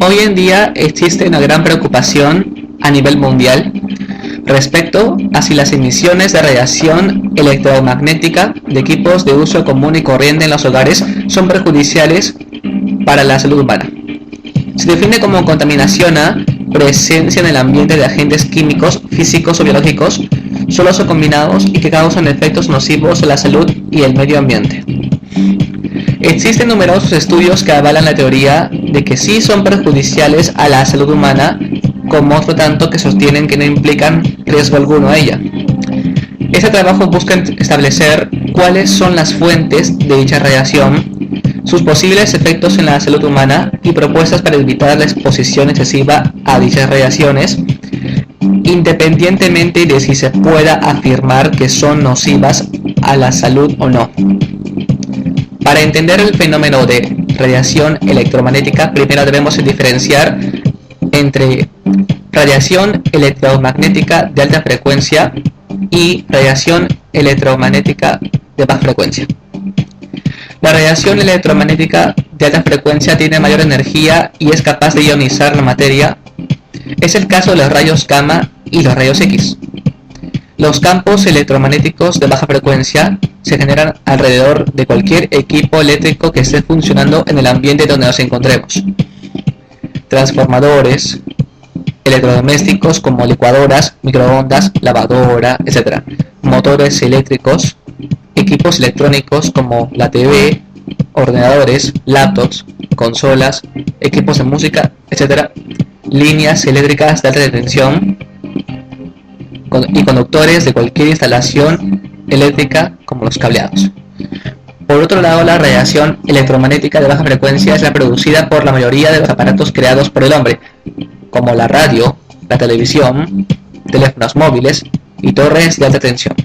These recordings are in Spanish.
Hoy en día existe una gran preocupación a nivel mundial respecto a si las emisiones de radiación electromagnética de equipos de uso común y corriente en los hogares son perjudiciales para la salud humana. Se define como contaminación a presencia en el ambiente de agentes químicos, físicos o biológicos, solos o combinados, y que causan efectos nocivos a la salud y el medio ambiente. Existen numerosos estudios que avalan la teoría de que sí son perjudiciales a la salud humana, como otro tanto que sostienen que no implican riesgo alguno a ella. Este trabajo busca establecer cuáles son las fuentes de dicha radiación, sus posibles efectos en la salud humana y propuestas para evitar la exposición excesiva a dichas radiaciones, independientemente de si se pueda afirmar que son nocivas a la salud o no. Para entender el fenómeno de radiación electromagnética, primero debemos diferenciar entre radiación electromagnética de alta frecuencia y radiación electromagnética de baja frecuencia. La radiación electromagnética de alta frecuencia tiene mayor energía y es capaz de ionizar la materia. Es el caso de los rayos gamma y los rayos X. Los campos electromagnéticos de baja frecuencia se generan alrededor de cualquier equipo eléctrico que esté funcionando en el ambiente donde nos encontremos. Transformadores, electrodomésticos como licuadoras, microondas, lavadora, etc. Motores eléctricos, equipos electrónicos como la TV, ordenadores, laptops, consolas, equipos de música, etc. Líneas eléctricas de alta tensión y conductores de cualquier instalación eléctrica como los cableados. Por otro lado, la radiación electromagnética de baja frecuencia es la producida por la mayoría de los aparatos creados por el hombre, como la radio, la televisión, teléfonos móviles y torres de alta tensión.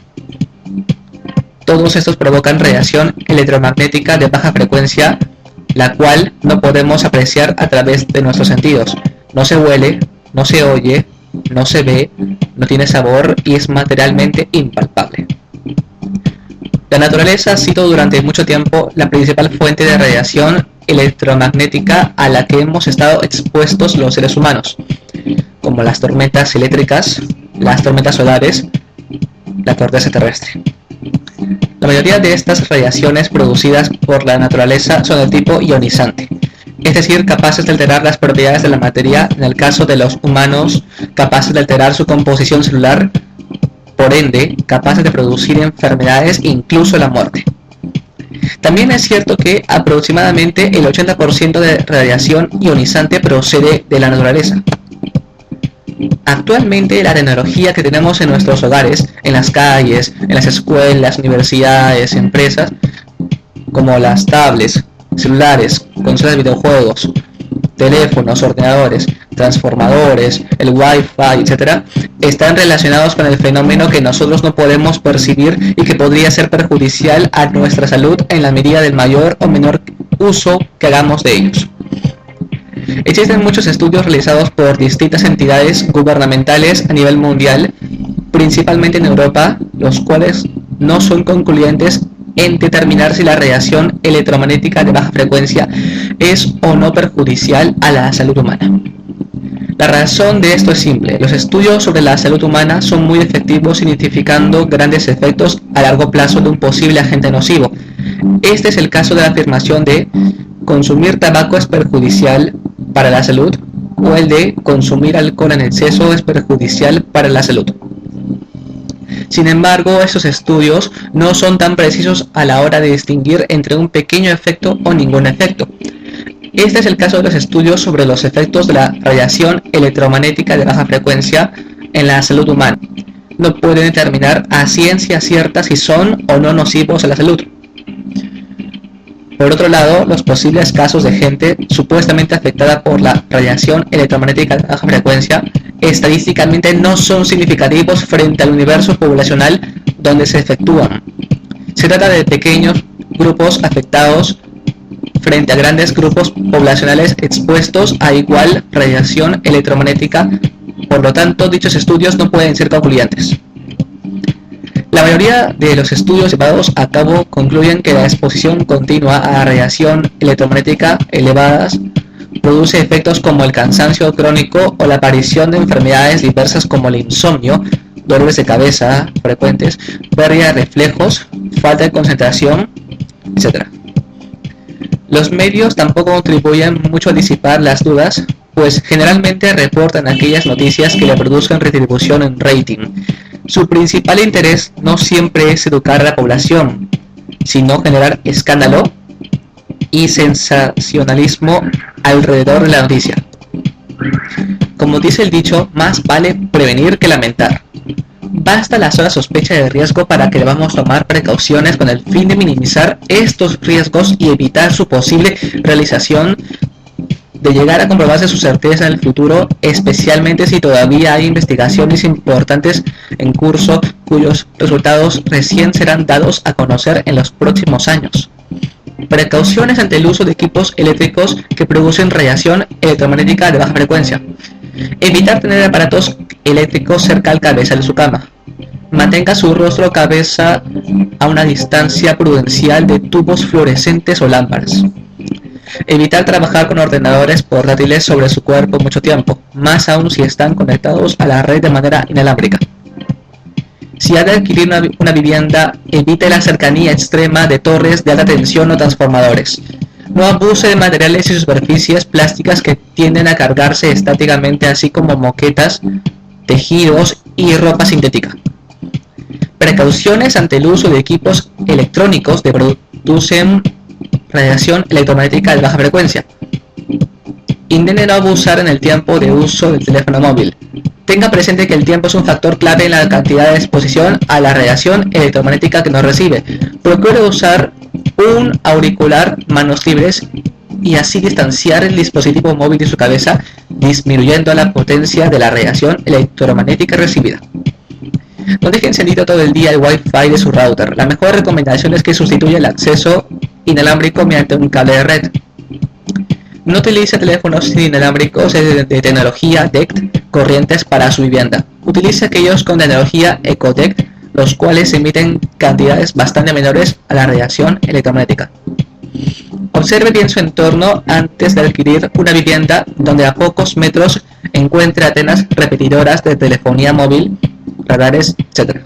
Todos estos provocan radiación electromagnética de baja frecuencia, la cual no podemos apreciar a través de nuestros sentidos. No se huele, no se oye, no se ve, no tiene sabor y es materialmente impalpable. La naturaleza ha sido durante mucho tiempo la principal fuente de radiación electromagnética a la que hemos estado expuestos los seres humanos, como las tormentas eléctricas, las tormentas solares, la corteza terrestre. La mayoría de estas radiaciones producidas por la naturaleza son de tipo ionizante, es decir, capaces de alterar las propiedades de la materia, en el caso de los humanos, capaces de alterar su composición celular, por ende, capaces de producir enfermedades e incluso la muerte. También es cierto que aproximadamente el 80% de radiación ionizante procede de la naturaleza. Actualmente la tecnología que tenemos en nuestros hogares, en las calles, en las escuelas, universidades, empresas, como las tablets, celulares, consolas de videojuegos, teléfonos, ordenadores, transformadores, el Wi-Fi, etc., están relacionados con el fenómeno que nosotros no podemos percibir y que podría ser perjudicial a nuestra salud en la medida del mayor o menor uso que hagamos de ellos. Existen muchos estudios realizados por distintas entidades gubernamentales a nivel mundial, principalmente en Europa, los cuales no son concluyentes en determinar si la radiación electromagnética de baja frecuencia es o no perjudicial a la salud humana. La razón de esto es simple: los estudios sobre la salud humana son muy efectivos identificando grandes efectos a largo plazo de un posible agente nocivo. Este es el caso de la afirmación de consumir tabaco es perjudicial para la salud o el de consumir alcohol en exceso es perjudicial para la salud. Sin embargo, estos estudios no son tan precisos a la hora de distinguir entre un pequeño efecto o ningún efecto. Este es el caso de los estudios sobre los efectos de la radiación electromagnética de baja frecuencia en la salud humana. No pueden determinar a ciencia cierta si son o no nocivos a la salud. Por otro lado, los posibles casos de gente supuestamente afectada por la radiación electromagnética de baja frecuencia estadísticamente no son significativos frente al universo poblacional donde se efectúan. Se trata de pequeños grupos afectados frente a grandes grupos poblacionales expuestos a igual radiación electromagnética, por lo tanto dichos estudios no pueden ser concluyentes. La mayoría de los estudios llevados a cabo concluyen que la exposición continua a radiación electromagnética elevadas Produce efectos como el cansancio crónico o la aparición de enfermedades diversas como el insomnio, dolores de cabeza frecuentes, pérdida de reflejos, falta de concentración, etc. Los medios tampoco contribuyen mucho a disipar las dudas, pues generalmente reportan aquellas noticias que le produzcan retribución en rating. Su principal interés no siempre es educar a la población, sino generar escándalo y sensacionalismo alrededor de la noticia. Como dice el dicho, más vale prevenir que lamentar. Basta la sola sospecha de riesgo para que debamos tomar precauciones con el fin de minimizar estos riesgos y evitar su posible realización, de llegar a comprobarse su certeza en el futuro, especialmente si todavía hay investigaciones importantes en curso cuyos resultados recién serán dados a conocer en los próximos años. Precauciones ante el uso de equipos eléctricos que producen radiación electromagnética de baja frecuencia. Evitar tener aparatos eléctricos cerca al cabeza de su cama. Mantenga su rostro o cabeza a una distancia prudencial de tubos fluorescentes o lámparas. Evitar trabajar con ordenadores portátiles sobre su cuerpo mucho tiempo, más aún si están conectados a la red de manera inalámbrica. Si ha de adquirir una vivienda, evite la cercanía extrema de torres de alta tensión o transformadores. No abuse de materiales y superficies plásticas que tienden a cargarse estáticamente, así como moquetas, tejidos y ropa sintética. Precauciones ante el uso de equipos electrónicos que producen radiación electromagnética de baja frecuencia. Intente no abusar en el tiempo de uso del teléfono móvil. Tenga presente que el tiempo es un factor clave en la cantidad de exposición a la radiación electromagnética que nos recibe. Procure usar un auricular, manos libres, y así distanciar el dispositivo móvil de su cabeza, disminuyendo la potencia de la radiación electromagnética recibida. No deje encendido todo el día el Wi-Fi de su router. La mejor recomendación es que sustituya el acceso inalámbrico mediante un cable de red. No utilice teléfonos inalámbricos de tecnología DECT corrientes para su vivienda. Utilice aquellos con tecnología EcoDECT, los cuales emiten cantidades bastante menores a la radiación electromagnética. Observe bien su entorno antes de adquirir una vivienda donde a pocos metros encuentre antenas repetidoras de telefonía móvil, radares, etc.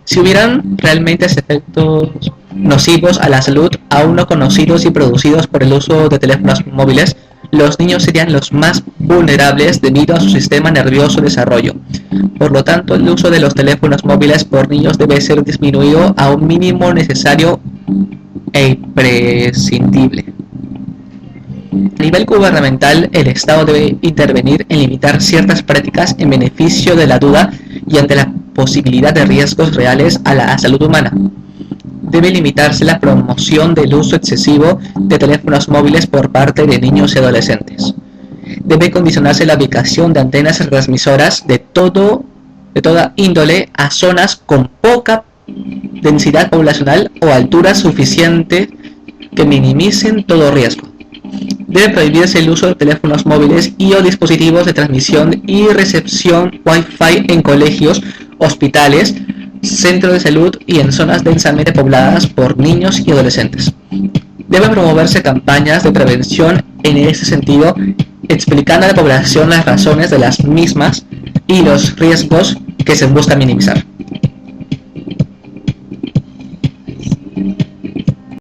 Si hubieran realmente efectos nocivos a la salud aún no conocidos y producidos por el uso de teléfonos móviles, los niños serían los más vulnerables debido a su sistema nervioso desarrollo. Por lo tanto, el uso de los teléfonos móviles por niños debe ser disminuido a un mínimo necesario e imprescindible. A nivel gubernamental, el Estado debe intervenir en limitar ciertas prácticas en beneficio de la duda y ante la posibilidad de riesgos reales a la salud humana. Debe limitarse la promoción del uso excesivo de teléfonos móviles por parte de niños y adolescentes. Debe condicionarse la ubicación de antenas transmisoras de toda índole a zonas con poca densidad poblacional o altura suficiente que minimicen todo riesgo. Debe prohibirse el uso de teléfonos móviles y o dispositivos de transmisión y recepción Wi-Fi en colegios, hospitales, centros de salud y en zonas densamente pobladas por niños y adolescentes. Deben promoverse campañas de prevención en ese sentido, explicando a la población las razones de las mismas y los riesgos que se busca minimizar.